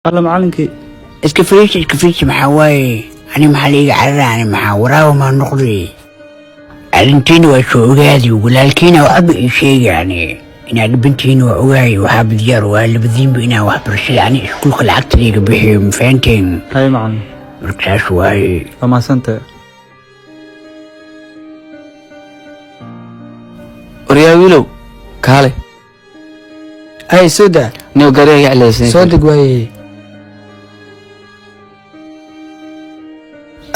alla macallinkii iska fiish maxaa waaye ani maxaa liiga cararaani maxaa waraawa maa noqday arrintiina waa soo ogaadi walaalkiina waxba ii sheegayani inaad bintiina waa ogaay waxaa badiyaar waa labadiinba inaan waxbarashada ani iskuulka lacagta liiga bixiyo ma fahanteen hay macallin markaas waaye waa mahadsantahay waryaa wiilow kaale ay sooda niyo gaariga cilaysan soo deg waaye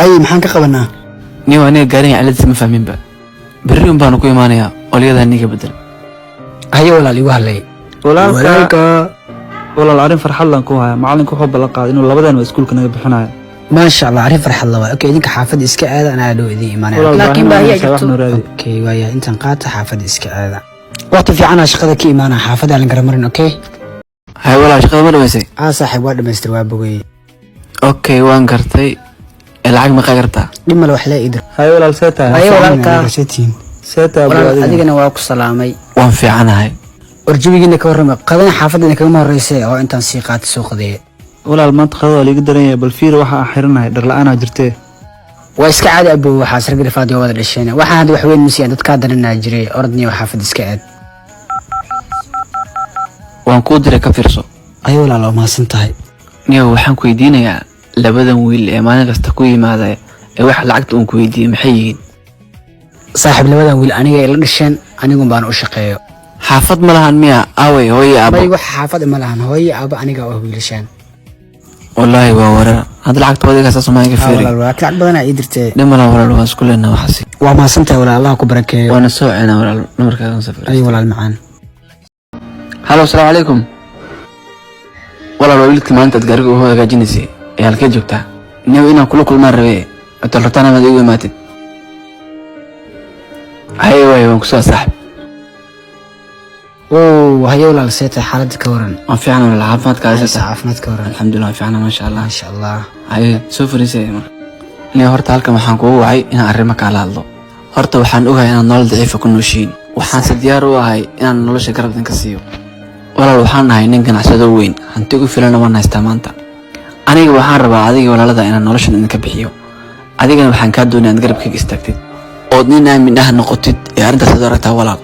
ay maxaan ka qabanaa niyo aniga gaariga cilaysan ma fahminba berri un baanu ku imaanayaa olyada niga bedel haye walaal igu hadlay walaalka walaal arrin farxad lan ku haya macallinka wuxuu ballan qaaday inuu labadeenba iskuulka naga bixinayo maasha allah arrin farxad la waa okay idinka xaafadda iska aada anaa dhow idin imaanaya laakiin baahiya jirto okay waaya intaan qaata xaafadda iska aada waqti fiicanaa shaqada ka imaana xaafadda aan garamarin okay hay walaal shaqada ma dhameysay saaxiib waa dhamaystir waa bogay okay waan gartay lacag ma qagartaa dhimal wax la idir hay walaal seeta haye walaalka seeta walaal adigana waa ku salaamay waan fiicanahay warjabigiina ka warramay qadana xaafadda kagama horeysay oo intaan sii qaatay soo qadeeyay walaal maanta qadada waa liiga daran yahay bal fiir waxa aan xiranahay dhar la'aanaa jirtee waa iska caadi abow waxaa sargarifaad wada dhasheen waxaan hadda wax weyn musiyan dadkaa daranaa jiray orodniyo xaafadda iska aad waan kuu diray ka fiirso ay walaal waa mahadsan tahay niyo waxaan ku weydiinayaa labadan wiil ee maalin kasta ku yimaada ee wax lacagta uun ku weydiiyey maxay yihiin saaxiib labadan wiil aniga ay la dhasheen anigun baan u shaqeeyo xaafad ma lahan miya aaway hooye aabo may wax xaafad ma lahan hooye aabo aniga oo wiilashaan wallaahi waa warar hadda lacagta wadiga saas ma iga fiiri walaal lacag badan ay dirtay dhimala walaal waan isku leenahay waxaasi waa mahadsan tahay walaal allah ku barakeeyo waana soo ceena walaal namarkaagan safar ay walaal macaan halo assalaamu calaykum walaal waa wiilkii maalinta aad gaariga u hagaajinaysay ee halkee joogtaa niyow inaan kula kulmaan rabe intaad rabtaan amaad igu imaatid haye waaye waan kusoo saaxib haye walaal seeta xaaladda ka waran waan fiicana walaal caafimaadkaada caafimaad ka waran alxamdulilah waan fiicana maasha allah maasha allah haye soo fariisay marka niyow horta halkan waxaan kugu wacay inaan arrimo kaala hadlo horta waxaan ogahay inaad nolol daciifa ku nooshiin waxaanse diyaar u ahay inaan nolosha garab idinka siiyo walaal waxaan nahay nin ganacsado weyn hanti ugu filana waan haystaa maanta aniga waxaan rabaa adiga walaalada inaan noloshan idinka bixiyo adigana waxaan kaa doonaya inaad garabkayga istaagtid ood nin aamin ah noqotid ee arrintaas aad aragtaa walaal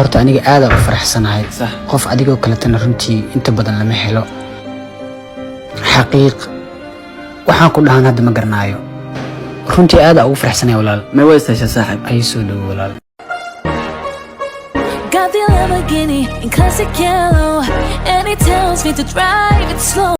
horta aniga aad u faraxsanahay qof adigoo kaletana runtii inta badan lama helo xaqiiq waxaan ku dhahan hadda ma garanaayo runtii aad ugu faraxsanahay walaal ma weysasha saaxib ay soo dhow walaal Got the Lamborghini in classic yellow, and it tells me to drive it slow.